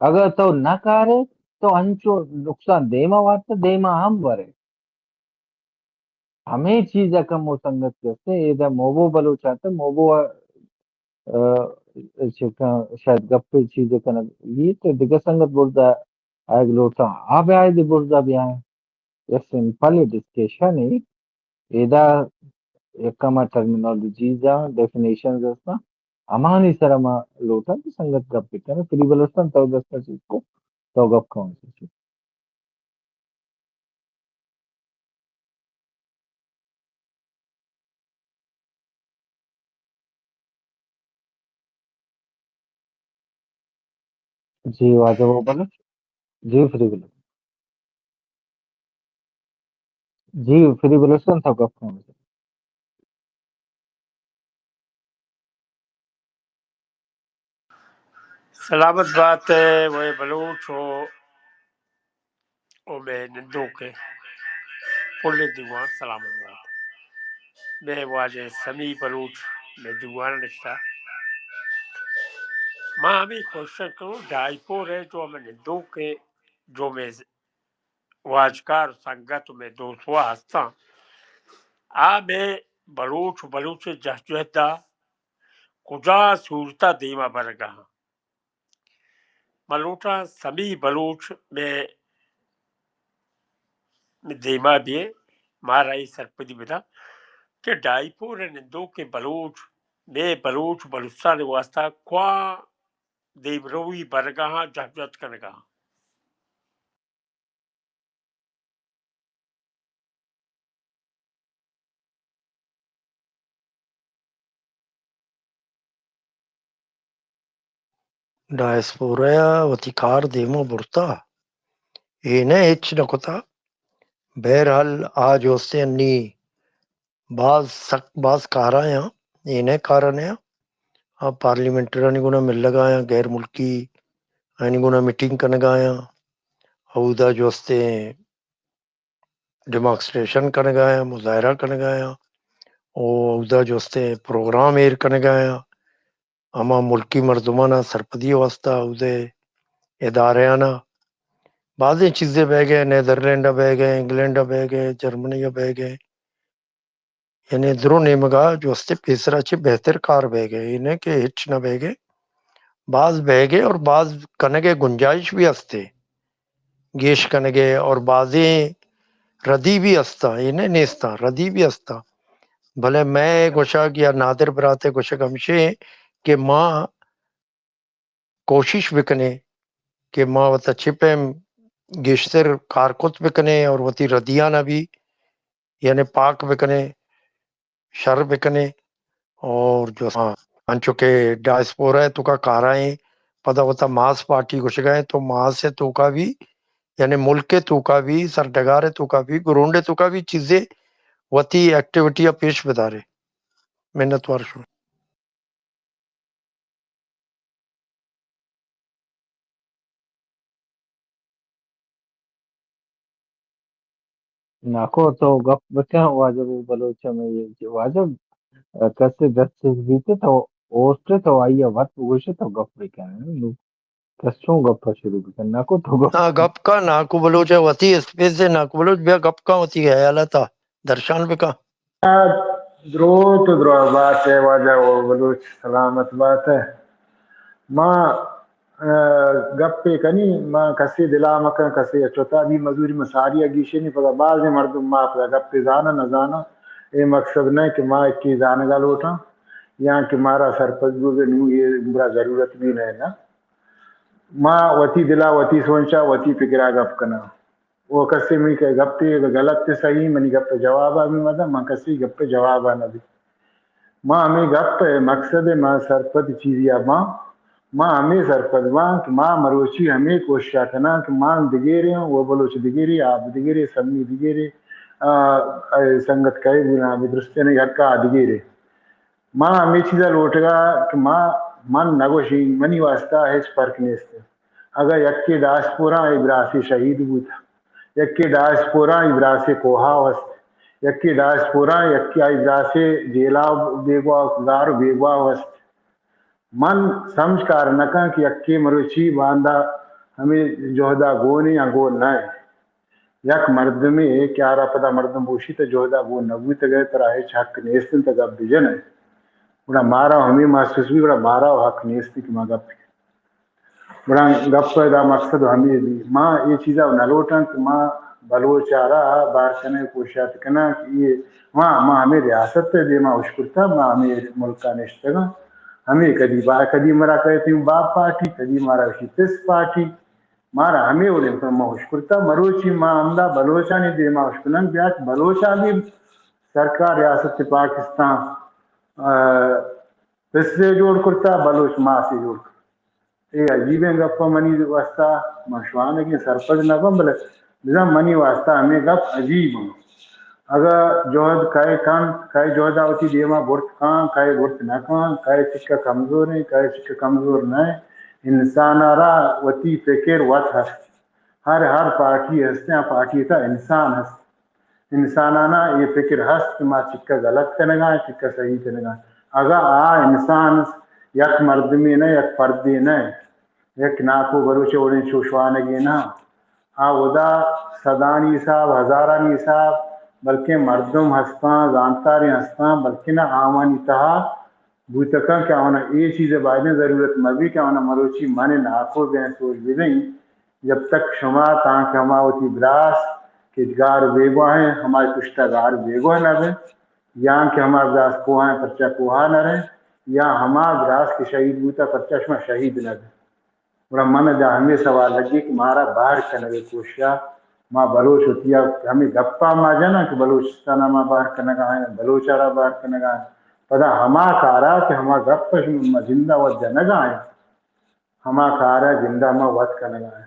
Speaker 1: اگر تو نہ کارے تو انچو نقصان دیما واسطہ دیما ہم برے ہمیں چیز کم و سنگت کرتے ادھر موبو بلو چاہتے موبو شاید گپے چیزیں کنا یہ تو دیگر سنگت بولتا آئے گلوٹا آپ آئے دی بولتا بھی آئے یہ سمپل ڈسکشن ہے ادھر یکما ٹرمینالوجیزا ڈیفینیشنز استا امانی سرما لوٹا تو سنگت گپ کنا فری بلوستان تو دستا چیز کو تو گپ کون سی چیز جی واجب ہو بلو جی فری بلو جی فری بلوستان تو گپ کون سی
Speaker 4: سلامت بات ہے وہ بلوچ ہو میں نندوں کے پلے دیوان سلامت بات میں واجہ سمی بلوچ میں دیوان نشتا ماں ہمیں کوشش کروں ڈائی پور ہے جو ہمیں نندوں کے جو میں واجکار سنگت میں دوستوا ہستا آ میں بلوچ جہدا کجا صورتا دیما برگا ملوٹا سمی بلوچ میں دیما بھی مارا ہی سرپدی بنا کہ ڈائی پور نندو کے بلوچ میں بلوچ بلوچستان واسطہ کوا دیبروی برگاہ جہجت کنگا
Speaker 3: ڈائسپوریا وتیکار دیمو برتا یہ نہ ہچ نکتا بہرحال آج ہوستے انی بعض کارا ہیں انہیں کارن ہیں آپ پارلیمنٹرانی گنا مل لگایا غیر ملکی اینی گنا میٹنگ کرنے گایا عہدہ جو ہستے ڈیمانسٹریشن کرنے گایا مظاہرہ کرنے گایا عہدہ جو ہستے پروگرام ایر کرنے گایا اما ملکی مردمانہ سرپدی واسطہ عہدے اداریانہ بعضیں چیزیں بہ گئے نیدرلینڈ بہ گئے انگلینڈ بہ گئے جرمنی بہ گئے یعنی درو نیمگا جو ہستے پیسرا چھ بہتر کار بہ گئے انہیں کہ ہچ نہ بہ گئے بعض بہ گئے اور بعض کنگے گنجائش بھی ہستے گیش کنگے اور بعضیں ردی بھی ہستا انہیں نیستا ردی بھی ہستا بھلے میں گوشا یا نادر براتے گوشا گمشے کہ ماں کوشش بکنے کہ ماں وطا چھپیم گیشتر کارکت بکنے اور وتی ردیانہ بھی یعنی پاک بکنے شر بکنے اور جو انچو کے ڈائسپورا ہے تو کا کارائیں پتہ ہوتا ماس پارٹی گوش گئے تو ماس سے تو کا بھی یعنی ملک کے تو کا بھی سرڈگار تو کا بھی گرونڈے تو کا بھی چیزیں وتی ایکٹیویٹیاں پیش بدارے محنت وارشو
Speaker 1: ناکو تو گپ بچا واجب بلوچ میں یہ واجب کسے دس سے بیتے تو اوسٹے تو آئیے وقت گوشے تو گپ بکا کسوں گپ شروع کر ناکو تو گپ
Speaker 3: گپ کا ناکو بلوچ وتی اسپیس سے ناکو بلوچ بیا گپ کا وتی ہے حالتا درشان بکا
Speaker 5: درو تو درو بات ہے واجہ وہ بلوچ سلامت بات ہے ماں گپ پہ کنی ماں کسی دلا مکن کسی چوتا بھی مزوری مساری اگیشے نہیں پتا بعض مردم ماں پتا گپ پہ زانا نہ زانا یہ مقصد نہیں کہ ماں ایک کی زانگا لوٹا یا کہ مارا سرپد گوزے نو یہ برا ضرورت بھی نہیں نا ماں وتی دلا وتی سوچا وتی فکرہ گپ کنا وہ کسی میں کہ گپ پہ غلط تے صحیح منی گپ پہ جواب آمی مدہ ماں کسی گپ پہ جواب آنا بھی ماں ہمیں گپ پہ مقصد ہے ماں سرپد چیزی ماں ہمیں سرپد ماں مروچی ہمیں کوشش کرنا کہ ماں دگیرے ہوں وہ بلوچ دگیری آپ دگیرے سمی دگیرے سنگت کئی بنا بھی درستے نہیں حقا دگیرے ماں ہمیں چیزا لوٹ گا کہ ماں من نگوشی منی واسطہ ہے فرق نہیں اس اگر یک کے داس پورا ابراسی شہید بوتا یک کے ڈاس پورا ابراسی کوہا وست یک کے ڈاس پورا یک کے ابراسی جیلا بیگوا گار بیگوا وست من سمجھ کار نکا کہ یک کے مروچی باندھا ہمیں جوہدہ گونی یا گون نہ یک مردمی کیا رہا پتا مردم بوشی تا جوہدہ گون نبوی تا گئے پر آئے حق نیستن تا گب دیجن ہے بڑا مارا ہمیں محسوس بھی بڑا مارا حق نیستی کہ ماں گپ بڑا گپ دا مقصد ہمیں دی ماں یہ چیزا نلوٹن کہ ماں بلوچارا بار کنے کوشات کنا کہ یہ ماں ہمیں ریاست تے دے ماں اشکرتا ماں ہمیں ملکہ نشتگا ہمیں کدی مرا کہتی ہوں باپ پارٹی کدی مارا شیطس پارٹی مارا ہمیں اولے پر ماں اشکرتا مروچی ماں عمدہ بلوچانی دے ماں اشکنن بیاک بلوچا بھی سرکار ریاست پاکستان اس سے جوڑ کرتا بلوچ ماں سے جوڑ کرتا یہ عجیب ہے گپا منی واسطہ مشوان ہے کہ سرپد نہ بم بلے نظام منی واسطہ ہمیں گپ عجیب ہوں اگر جوہد کائے کان کائے جوہدہ ہوتی دیما برت کان کائے برت نہ کان کائے چکا کمزور ہے کائے چکا کمزور نہ ہے انسان آرہ وتی فکر وط ہست ہر پارٹی ہستے ہیں پارٹی تا انسان ہست انسانانا یہ فکر ہست کہ ما چکا غلط کنگا چکا صحیح کنگا اگر انسان یک مردمی نے یک پردی نے یک ناکو بروچے اوڑیں چوشوانگی نا ودا صدانی صاحب ہزارانی صاحب بلکہ مردم ہستان زانتاری ہستان بلکہ نہ آوانی تہا بوتکا کیا ہونا یہ چیزیں بائدیں ضرورت مبی کیا ہونا مروچی مانے ناکو بین سوچ بھی نہیں جب تک شما تاکہ ہما ہوتی براس کہ گار بیگوا ہیں ہمارے کشتہ گار بیگوا نہ بے یا کہ ہمارا براس کوہاں پرچہ کوہاں نہ رہے یا ہمارا براس کے شہید بوتا پرچہ شما شہید نہ بے بڑا من جا ہمیں سوال لگی کہ مارا باہر کنگے کوشیا ماں بلوچ ہوتی ہے ہمیں گپا ماں جانا کہ بلوچستانہ ماں باہر کنگا ہیں بلوچارہ باہر کنگا ہیں پدا ہما کارا کہ ہما گپ زندہ وجہ نگا ہیں ہما کارا زندہ ما وقت کنگا ہیں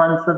Speaker 5: 500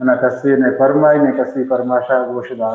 Speaker 5: أنا كسيني فرماي ne kasi farmasha goshda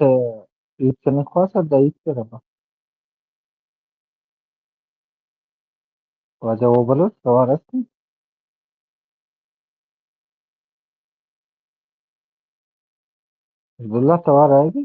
Speaker 1: te ipsene khwasa da ipsere ba waja wo balo tawarasti Abdullah tawar aayegi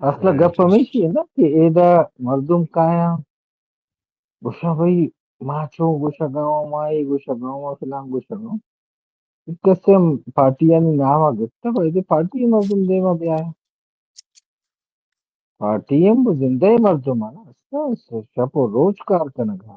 Speaker 1: asla gappa mishi na ki eda mardum kaya gusha bhai macho gusha gaon mai gusha gaon filan gusha gaon ikkase partiyan nama gutta bhai de parti mardum dema bya partiyan bu zinde mardum ana asla shapo roz kar kanaga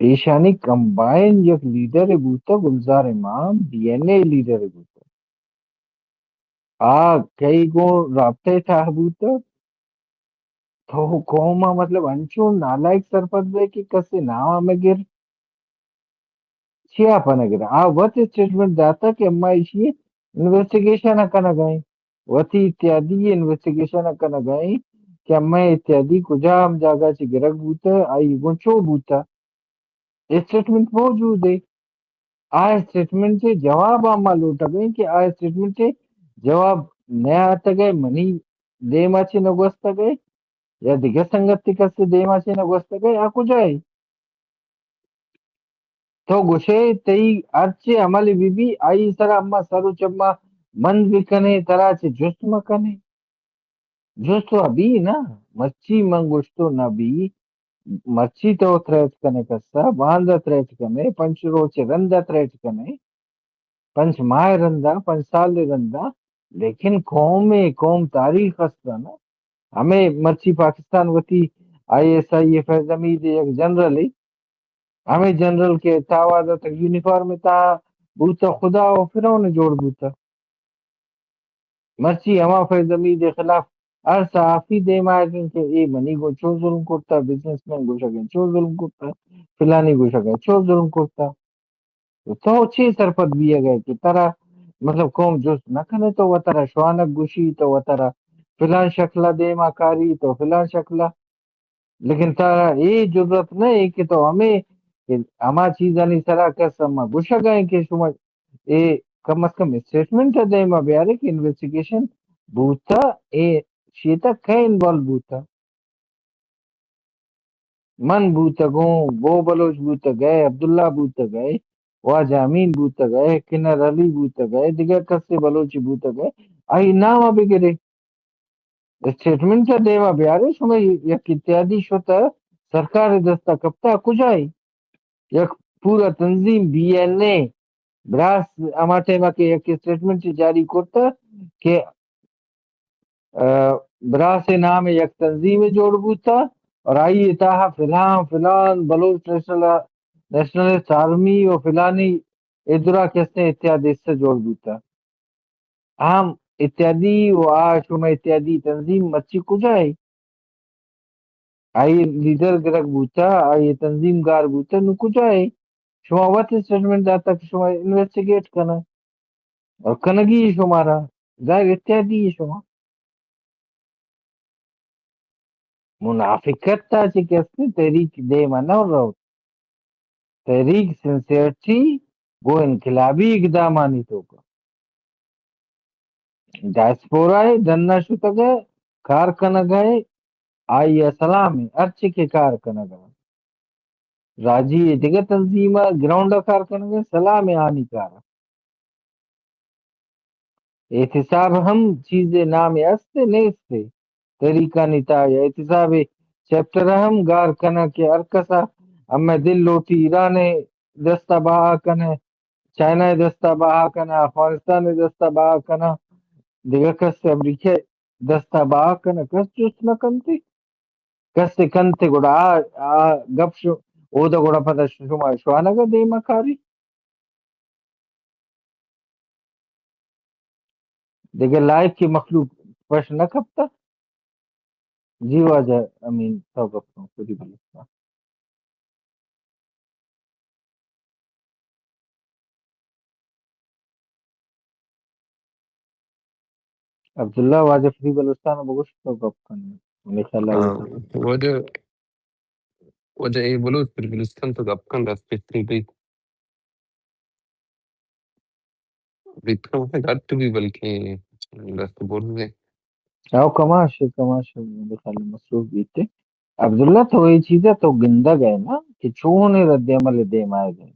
Speaker 1: ایشانی کمبائن یک لیڈر بوتا گلزار امام ڈی این اے لیڈر بوتا کئی گو رابطے تھا بوتا تو قوما مطلب انچو نالائک سرپد دے کہ کسے ناوا مگر چھیا پنگر وط اسٹیٹمنٹ داتا کہ اما ایشی انویسٹیگیشن اکنا گئیں وتی اتیادی انویسٹیگیشن اکنا گئیں کہ اما اتیادی کجا ہم جاگا چی گرگ بوتا آئی گنچو بوتا اسٹیٹمنٹ موجود ہے اسٹیٹمنٹ سے جواب آما لوٹا گئے کہ اسٹیٹمنٹ سے جواب نیا آتا گئے منی دیما چی نگوستا گئے یا دیگر سنگتی کس دیما چی نگوستا گئے کجا ہے تو گوشے تئی ارچے عمل بی آئی سر اما سرو چما مند بکنے ترا چے جست مکنے جستو ابھی نا مچی منگوشتو نبی مرچی تو تریٹ کنے کسا باندہ تریٹ کنے پنچ روچے رندہ تریٹ کنے پنچ ماہ رندہ پنچ سال رندہ لیکن قوم تاریخ ہستا نا ہمیں مرچی پاکستان وتی آئی ایس آئی ایف زمید ایک جنرل ہے ہمیں جنرل کے تاوازہ تک یونیفارم تا بوتا خدا و فرعون جوڑ بوتا مرچی ہما فیض زمید خلاف ہر صحافی دے مائے کہ اے منی کو چو ظلم کرتا بزنس مین کو شکن چو ظلم کرتا فلانی کو شکن چو ظلم کرتا تو چھ سرپد بھی گئے کہ ترا مطلب قوم جس نہ کنے تو وہ ترا شوانک گوشی تو وہ ترا فلان شکلہ دے ما کاری تو فلان شکلہ لیکن تارا یہ ضرورت نہیں کہ تو ہمیں ہما چیزاں نہیں سرا کس ہم گوشا گئے کہ شما اے کم از کم اسٹیٹمنٹ دے ما بیارے کہ انویسٹیگیشن بوتا اے شیتا کہیں انوالو بوتا من بوتا گوں بو بلوچ بوتا گئے عبداللہ بوتا گئے واج امین بوتا گئے کنر علی بوتا گئے دیگر کسے بلوچی بوتا گئے آئی نام بگرے اسٹیٹمنٹ دیوا بیارے شما یک اتحادی شتا سرکار دستا کپتا کجائی یک پورا تنظیم بی این اے براس اما ٹیما کے یک اسٹیٹمنٹ جاری کرتا کہ براس نام یک تنظیم جوڑ بوتا اور آئی اتاہا فلان بلوچ نیشنلسٹ آرمی و فلانی ادرا کسنے اتحادی سے جوڑ بوتا ہم اتحادی و شما اتحادی تنظیم مچی کجائی آئی لیڈر گرگ بوتا آئی تنظیم گار بوتا نو کجائی شما وقت اسٹیٹمنٹ داتا کہ شما انویسٹیگیٹ کنا اور کنگی شمارا ظاہر اتحادی شما منافقت تا چی کسنے تحریک دے منا رو تحریک سنسیئرٹی وہ انقلابی اقدامانی تو کا ڈائسپورائے دننا شتا گئے کار کنگائے آئی سلام ارچ کے کار کنگا راجی دیگر تنظیمہ گراؤنڈ کار کنگا سلام آنی کارا احتساب ہم چیزیں نام استے نیستے طریقہ نیتا یا احتساب چیپٹر ہم گار کنا کے ارکسا ہمیں دل لوٹی ایران دستہ بہا کنا چائنا دستہ بہا کنا افغانستان دستہ بہا کنا دیگر کس امریکہ دستہ بہا کنا کس جس نہ کنتے کس سے کنتے گوڑا گپ شو او دا گوڑا پتہ شما شوانا گا دیما کاری دیگر لائف کی مخلوق پش نہ کپتا جی واجہ امین تو گپتا ہوں خودی بلکتا عبداللہ واجہ فری بلوستان بگوش تو گپ کرنے میرے خیال ہے
Speaker 2: وجہ یہ بولو پھر بلوچستان تو گپ کن دست پتری بھی اتنا وہاں گھٹ بھی بلکہ دست بول دیں
Speaker 1: آؤ کماش میرے خیال میں مصروف بیتے عبداللہ تو یہ چیزیں تو گندہ گئے نا کہ چونے رد عمل دے مائے گئے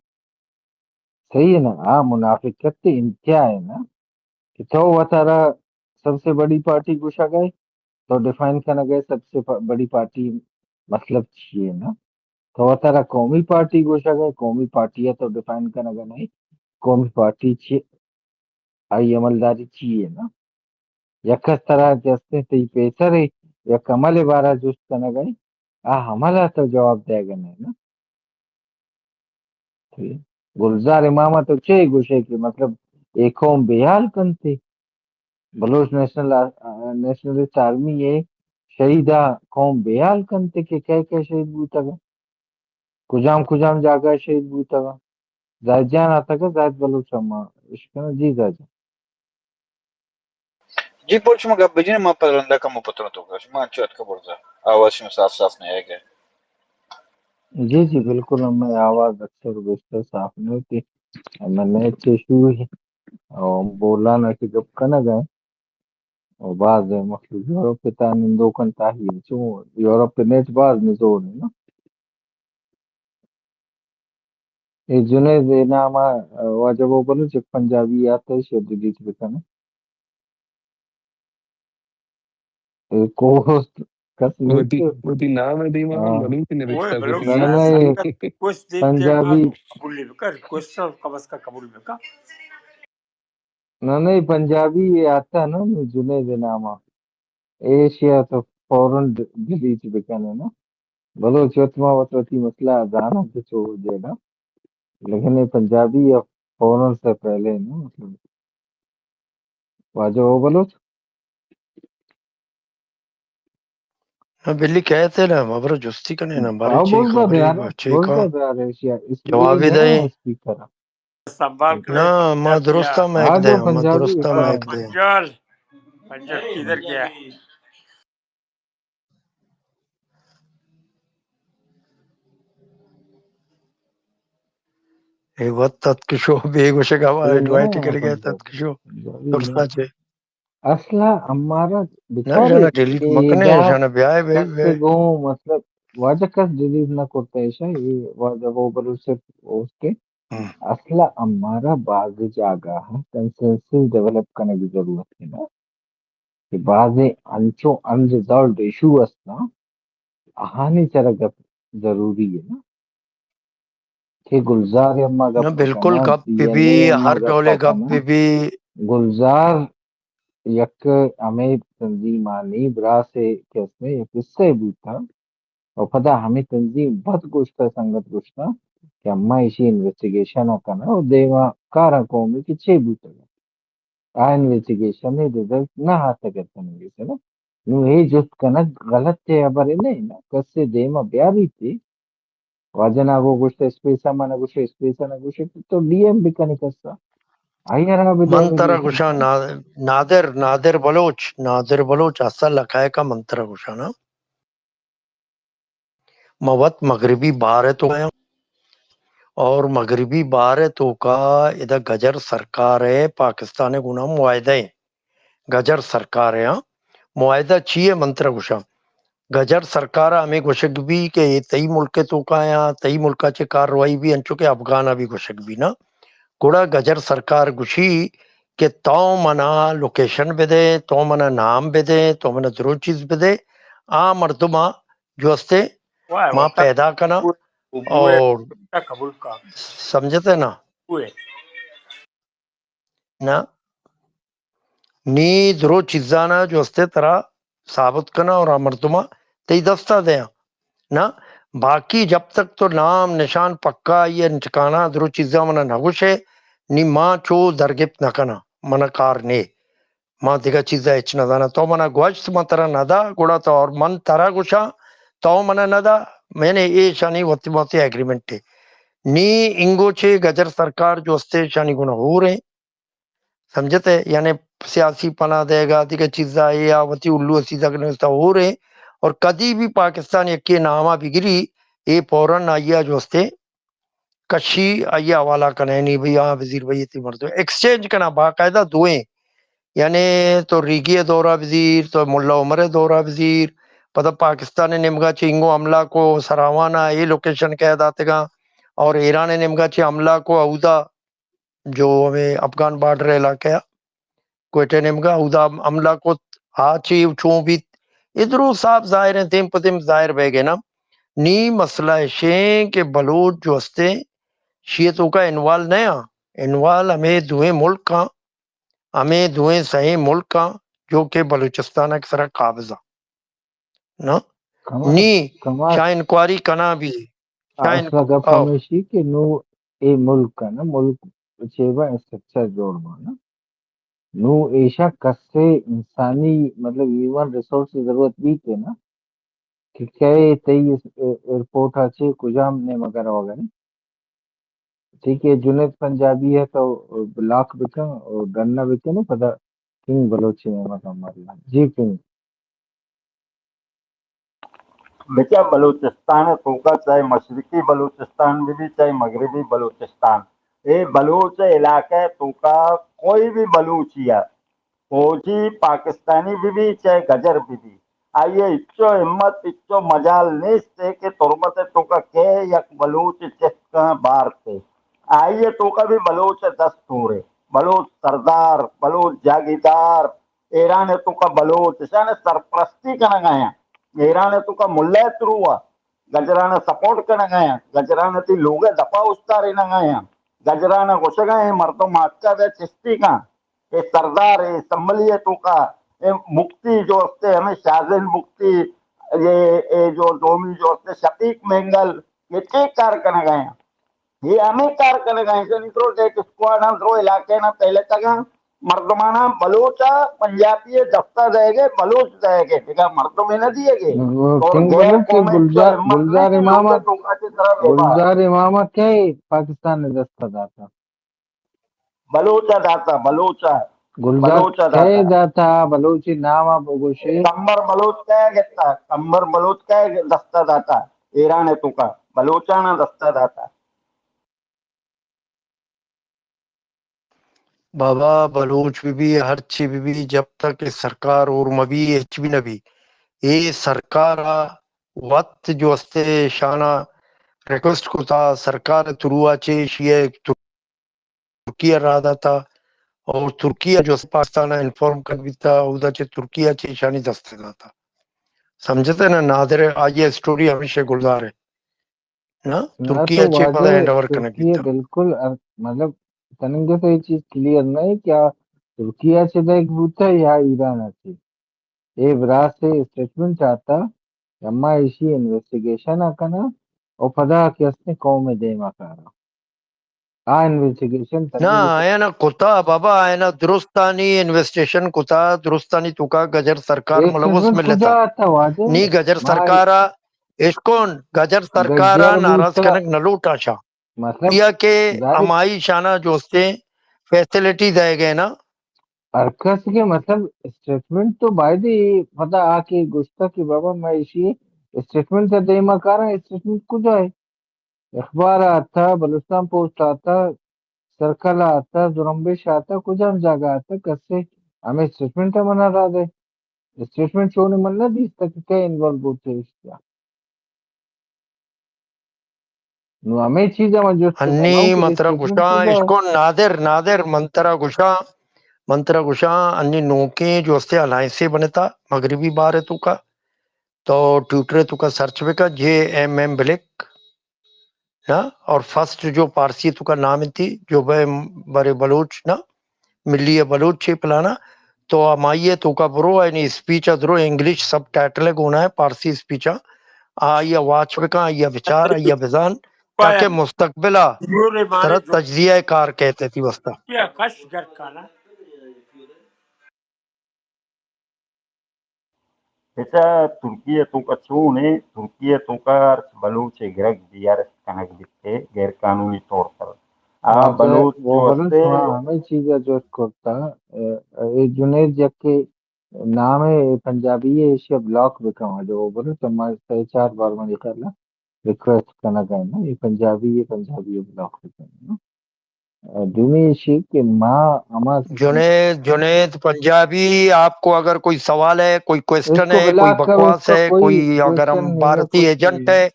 Speaker 1: صحیح ہے نا منافقت انتہا ہے نا کہ تو وہ تارا سب سے بڑی پارٹی گوشا گئے تو ڈیفائن کرنا گئے سب سے بڑی پارٹی مطلب چاہیے نا تو وہ تارا قومی پارٹی گوشا گئے قومی پارٹی ہے تو ڈیفائن کرنا گئے نہیں قومی پارٹی آئی عملداری چاہیے نا یکس طرح جستے تی پیسر ہے یا کمل بارہ جس کرنا گئے ہمارا تو جواب دے گا نہیں نا تھی گلزار امامہ تو چھ گوشے کی مطلب ایک قوم بیال کن تھی بلوچ نیشنلسٹ آرمی ہے شہیدہ قوم بیال کن تھی کہ شہید بوتا گا کجام جاگا شہید بوتا گا زائد جان آتا گا زائد بلوچ اما اشکنا جی زائد
Speaker 6: جی پوچھ مگا بجنے ما پرندا کا مپتر تو کا ما چت کا برزا آواز میں صاف نہیں ہے کہ
Speaker 1: جی بالکل ہمیں آواز اکثر بیشتر صاف نہیں ہوتی میں نیٹ سے ایشو ہے اور بولا نہ کہ جب کنا گئے اور بعض مخلوق یورپ کے تعمین دو کن تاہیر چون یورپ کے نیٹ بعض میں زور ہے نا یہ جنید نامہ واجب وہ بولو چک پنجابی آتا ہے شید جدید بکنا کو کس نیٹ
Speaker 2: وہ دی نام ہے دی ماما
Speaker 1: ہاں
Speaker 2: بلوچ نے
Speaker 4: وہ
Speaker 2: رشتہ
Speaker 4: بلوچ
Speaker 2: کسی
Speaker 1: نہ
Speaker 4: صاحب
Speaker 1: نہیں
Speaker 4: سنگت کچھ دن کے بعد
Speaker 1: پنجابی
Speaker 4: قبول نہیں کر کچھ سب قبض کا قبول میں کا
Speaker 1: نہ نہیں پنجابی یہ آتا ہے نا جنید نامہ ایشیا تو فوراً جدید بکنا نا بلوچ وطمہ وطوتی مسئلہ دانا سے چھوڑ دے گا لیکن یہ پنجابی یا فوراً سے پہلے نا مطلب واجب وہ بلوچ
Speaker 3: بلی کہتے نا مبر جستی کنے نا باری
Speaker 1: ہاں
Speaker 3: چی
Speaker 1: بولتا
Speaker 3: خبری
Speaker 1: بیار
Speaker 3: بچے کا
Speaker 1: بولتا بیار ایشیا اس لیے
Speaker 3: جوابی
Speaker 1: گیا
Speaker 3: دے
Speaker 1: اسپیکر
Speaker 4: سنبھال کر
Speaker 3: نا ما
Speaker 4: پنجابیا
Speaker 3: درستا میں ایک
Speaker 1: آ
Speaker 3: دے
Speaker 1: جو
Speaker 3: ما
Speaker 1: پنجابی
Speaker 3: درستا میں ایک دے
Speaker 4: منجر کدھر گیا
Speaker 3: اے وقت تتکشو بے گوشے کا
Speaker 1: یہ
Speaker 3: ڈوائٹی
Speaker 1: نہ
Speaker 3: کر گیا تتکشو
Speaker 1: پنجابی نہ
Speaker 3: درستا چے
Speaker 1: اصلا ہمارا
Speaker 3: نا
Speaker 1: بچارے
Speaker 3: جانا ڈیلیٹ
Speaker 1: یہ
Speaker 3: مکنے
Speaker 1: جا
Speaker 3: جانا بیائے بھائی
Speaker 1: کس سے گو مطلب واجہ کس ڈیلیٹ نہ کرتا ایشا یہ واجہ وہ بلو سے اس کے اصلا ہمارا بعض جاگہ کنسنسس ڈیولپ کرنے کی ضرورت ہے نا کہ بعض انچو انریزالوڈ ایشو اسنا آہانی چرگت ضروری ہے نا کہ گلزار اما
Speaker 3: نا
Speaker 1: گپ
Speaker 3: بالکل
Speaker 1: کنا
Speaker 3: گپ
Speaker 1: ڈی
Speaker 3: پی
Speaker 1: این
Speaker 3: بھی
Speaker 1: اے اما
Speaker 3: ہر
Speaker 1: گپ
Speaker 3: ڈولے گپ
Speaker 1: کنا
Speaker 3: پی بھی
Speaker 1: گلزار یک ہمیں تنظیمانی برا سے کیسے ایک قصے بھی تھا اور پتہ ہمیں تنظیم بہت گوشتا سنگت گوشتا کہ اما اسی انویسٹیگیشن کنا اور دیوا کارا قومی کی چھ بوتا گا آ انویسٹیگیشن ریزلٹ نہ ہاتھ کرتا نہیں سے نا نو یہ جو کنا غلط تھے ابر نہیں نا کسے دیما بیاری تھی واجنا کو گوشتا اسپیسا مانا گوشتا اسپیسا نہ گوشتا تو ڈی ایم بھی کنی کسا آئی رہا
Speaker 3: منترا
Speaker 1: ڈیٹرمینیشن
Speaker 3: گشا
Speaker 1: تھا
Speaker 3: نادر بلوچ اصل لکھائے کا منترا گشا نا موت مغربی بھارت ہے اور مغربی بھارت کا ادھر گجر سرکار ہے پاکستان گنا معاہدہ ہے گجر سرکار ہے معاہدہ چیئے منترا گشا گجر سرکار ہمیں گوشک بھی کہ تئی ملک تو کا یا تئی ملکا چے کارروائی بھی انچو کے افغانہ بھی گوشک بھی نا گوڑا گجر سرکار گشی کہ تو منا لوکیشن بھی دے تو منا نام بھی دے تو منا درو چیز بھی دے مردمہ جو ہستے ماں پیدا کنا اور
Speaker 4: قبول کا
Speaker 3: سمجھتے نا
Speaker 4: ہوئے
Speaker 3: نا نی درو چیزانا جو ہستے ترا ثابت کنا اور مردمہ تی دستہ دیا نا باقی جب تک تو نام نشان پکا یہ ٹھکانا درو چیزاں منا نگوشے نی ماں چو درگپ نکنا منا کار نے ماں دیگا چیزا اچ نہ دانا تو منا گوشت من ترا ندا گوڑا تو اور من ترا گوشا تو منا ندا میں نے یہ شانی وتی موتی ایگریمنٹ ہے نی انگو چھے گجر سرکار جو ہستے شانی گنا ہو رہے سمجھتے یعنی سیاسی پناہ دے گا دیگا چیزا یا وتی الو سیزا کنستا ہو رہے اور کدی بھی پاکستان یکی نامہ بگری یہ پورن آئیا جو ہستے کشی آئیا حوالہ کنے نہیں بھئی وزیر بھئی تی مردو ایکسچینج کنا باقاعدہ دوئیں یعنی تو ریگی دورہ وزیر تو ملا عمر دورہ وزیر پتہ پاکستان نمگا چنگو عملہ کو سراوانا یہ لوکیشن کہہ داتے گا اور ایران نمگا چی عملہ کو عودہ جو ہمیں افغان بارڈر علاقہ کوئٹے نمگا عودہ عملہ کو آچی چون بھی ادھرو صاحب ظاہر ہیں تیم پتیم ظاہر بے گئے نا نی مسئلہ شیں کہ بلوچ جو ہستے شیعتوں کا انوال نیا انوال ہمیں دوئے ملک کا ہمیں دوئیں صحیح ملک کا جو کہ بلوچستان ایک سرا قابضہ نا
Speaker 1: کما
Speaker 3: نی
Speaker 1: کما
Speaker 3: شاہ انکواری کنا بھی شاہ
Speaker 1: اصلا گپ
Speaker 3: او
Speaker 1: ہمیشی کہ نو اے ملک کا نا ملک چیبا اسٹرکچر جوڑ نا نو ایشا کسے انسانی مطلب ہیومن ریسورس کی ضرورت بھی تھے نا کہ کئے تئی ایئرپورٹ اچھے کجام نے وغیرہ وغیرہ ٹھیک ہے جنید پنجابی ہے تو بلاک بکا اور گنا بکا نا پتا کنگ بلوچی میں مطلب مارلا جی کنگ
Speaker 7: بیٹا بلوچستان ہے تو کا چاہے مشرقی بلوچستان بھی چاہے مغربی بلوچستان یہ بلوچ علاقہ ہے تو کا کوئی بھی بلوچیا فوجی پاکستانی بھی چاہے گجر بھی آئیے اچو ہمت اچو مجال نیستے کہ تربت تو کا کہ یک بلوچ چک بار تھے آئیے تو کا بھی بلوچ دستور ہے بلوچ سردار بلوچ جاگیدار ایران تو کا بلوچ سرپرستی کرنا گیا ایران تو کا ملہ ترو ہوا گجرانا سپورٹ کرنا گیا گجرانا تی لوگ دپا استا رہنا گیا گجرانا گوش گئے مردوں ماتکا دے چستی کا یہ سردار ہے اسمبلی تو کا مکتی جو ہستے ہمیں شازن مکتی یہ جو دومی جو ہستے شقیق مینگل یہ ٹھیک کار کرنا گیا یہ ہمیں کار کرنے گئے سے نکرو ایک اسکواڈ ہم درو علاقے نا پہلے تک مردمانہ بلوچا پنجابی دفتر دے گے بلوچ دے گے ٹھیک ہے مردوں میں نہ دیے گے اور
Speaker 1: کنگ
Speaker 7: غیر
Speaker 1: بلوچ
Speaker 7: قومی جو ہمت نہیں
Speaker 1: گلزار
Speaker 7: کہ لوگ
Speaker 1: امامت
Speaker 7: ٹوکا کی طرح ویوہار
Speaker 1: گلزار امامت کیا ہے پاکستان نے دستخط تھا
Speaker 7: بلوچا داتا بلوچا
Speaker 1: گلزار
Speaker 7: بلوچا
Speaker 1: کیا
Speaker 7: داتا
Speaker 1: داتا بلوچی نام بگوشے
Speaker 7: کمبر بلوچ کا گتا کمبر بلوچ کا دستہ داتا ایران ہے تو کا بلوچانا دستہ داتا
Speaker 3: بابا بلوچ بھی ہر چی بھی جب تک سرکار اور مبی ایچ بھی نبی یہ سرکار وقت جو استے شانہ ریکویسٹ کو تھا سرکار تروا چے شیئے ترکیہ رہا تھا اور ترکیہ جو پاکستان انفارم کر بھی تھا ادا چے ترکیہ چے شانی دستے تھا سمجھتے نا نادر آج یہ سٹوری ہمیشہ گلزار ہے نا
Speaker 1: نہ
Speaker 3: ترکیہ
Speaker 1: تو
Speaker 3: چے پدا
Speaker 1: واضح
Speaker 3: ہینڈ اوور کرنے بھی
Speaker 1: ترکیہ
Speaker 3: تھا
Speaker 1: بالکل مطلب تنگے تو یہ چیز کلیئر نہیں کیا ترکیہ سے ایک بوتا یا ایران سے یہ برا سے اسٹیٹمنٹ آتا اما ایشی انویسٹیگیشن آکنا اور پدا کہ اس نے قوم دے مکارا انویسٹیگیشن
Speaker 3: نا
Speaker 1: تنگے تو
Speaker 3: آیا نا کتا بابا آیا نا درستانی انویسٹیشن کتا درستانی تو کا گجر سرکار ملوث
Speaker 1: اسٹیٹمنٹ
Speaker 3: میں
Speaker 1: کجا
Speaker 3: لیتا
Speaker 1: آتا واضح
Speaker 3: نی گجر
Speaker 1: ماں
Speaker 3: سرکارا اسکون گجر سرکارا
Speaker 1: گجر
Speaker 3: ناراض
Speaker 1: بوتا
Speaker 3: کنک نلوٹا شاہ
Speaker 1: مطلب
Speaker 3: کیا کہ
Speaker 1: ظاہر
Speaker 3: امائی شانہ جو سے فیسلٹی دے گئے نا
Speaker 1: ارکس کے مطلب اسٹیٹمنٹ تو بائدی پتا آ کے گستا کہ بابا میں اسی اسٹیٹمنٹ سے دے مکارا اسٹیٹمنٹ کجا ہے اخبار آتا بلوچستان پوسٹ آتا سرکل آتا زرمبش آتا کچھ ہم جگہ آتا کسے ہمیں اسٹیٹمنٹ منا رہا دے اسٹیٹمنٹ شو نے من نہ دی تک کیا انوالو ہوتے اس کا نو ہمیں چیز ہے جو استعمال
Speaker 3: انی
Speaker 1: کہ
Speaker 3: منترا
Speaker 1: اسٹیٹمنٹ
Speaker 3: گشا
Speaker 1: کجا ہے
Speaker 3: اسکون نادر منترا گشا انی نوکے جو استے الائنسے بنتا مغربی بار ہے تو کا تو ٹویٹر تو کا سرچ بکا JMM بلک نا اور فرسٹ جو پارسی تو کا نام تھی جو برے بلوچ نا ملی بلوچ چی پلانا تو امائیے تو کا برو اینی اسپیچا درو انگلش سب ٹائٹل گونا ہے پارسی اسپیچا آئیا واچ بکا آئیا بچار آئیا بزان
Speaker 4: پایا
Speaker 3: تاکہ مستقبلہ
Speaker 4: یورے مانے
Speaker 3: طرح
Speaker 4: جو
Speaker 3: تجزیہ کار کہتے تھی وسطہ
Speaker 4: کیا کش گر کانا
Speaker 7: ایسا ترکیہ تو کا چون ہے ترکیہ تو کا بلوچ گرگ دیار کنک دیتے غیر قانونی طور پر بلوچ
Speaker 1: وہ
Speaker 7: جو
Speaker 1: بلوچ
Speaker 7: ہستے
Speaker 1: ہاں ہمیں چیز ہے جو کرتا جنید جب کے نام ہے پنجابی ہے ایشیا بلاک بکا ہوا جو بلوچ ہمارے 4 بار میں نکال لا ریکویسٹ کرنا کہنا یہ پنجابی بلاک بکا نا دونی ایشی کہ ماں اما
Speaker 3: جنید پنجابی آپ کو اگر کوئی سوال ہے کوئی
Speaker 1: اس
Speaker 3: کوئسٹن
Speaker 1: کو
Speaker 3: ہے کوئی
Speaker 1: بلاک کا اس
Speaker 3: بکواس
Speaker 1: کا
Speaker 3: ہے
Speaker 1: کوئی
Speaker 3: کوئی اگر ہم
Speaker 1: کوشچن نہیں ہے
Speaker 3: بھارتی
Speaker 1: کچھ
Speaker 3: ایجنٹ
Speaker 1: نہیں
Speaker 3: ہے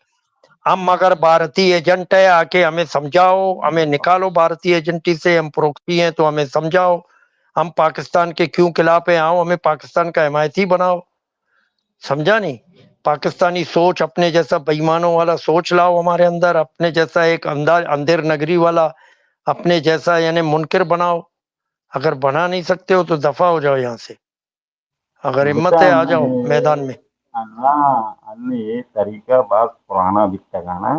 Speaker 3: ہم اگر بھارتی ایجنٹ ہے آ کے ہمیں سمجھاؤ ہمیں نکالو بھارتی ایجنٹی سے ہم پروکسی ہیں تو ہمیں سمجھاؤ ہم پاکستان کے کیوں خلاف ہیں آؤ ہمیں پاکستان کا حمایتی بناؤ سمجھا نہیں پاکستانی سوچ اپنے جیسا بےایمانوں والا سوچ لاؤ ہمارے اندر اپنے جیسا ایک اندر نگری والا اپنے جیسا یعنی منکر بناؤ اگر بنا نہیں سکتے ہو تو دفع ہو جاؤ یہاں سے اگر
Speaker 7: بیٹا
Speaker 3: ہمت ہے آ جاؤ میدان میں
Speaker 7: یہ طریقہ بہت پرانا بکتا گانا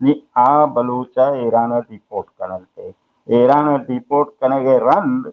Speaker 7: ni a balucha irana deport kanante irana deport kanage ran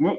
Speaker 7: ni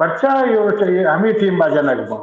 Speaker 5: percaya saya kami tim bajanak bang.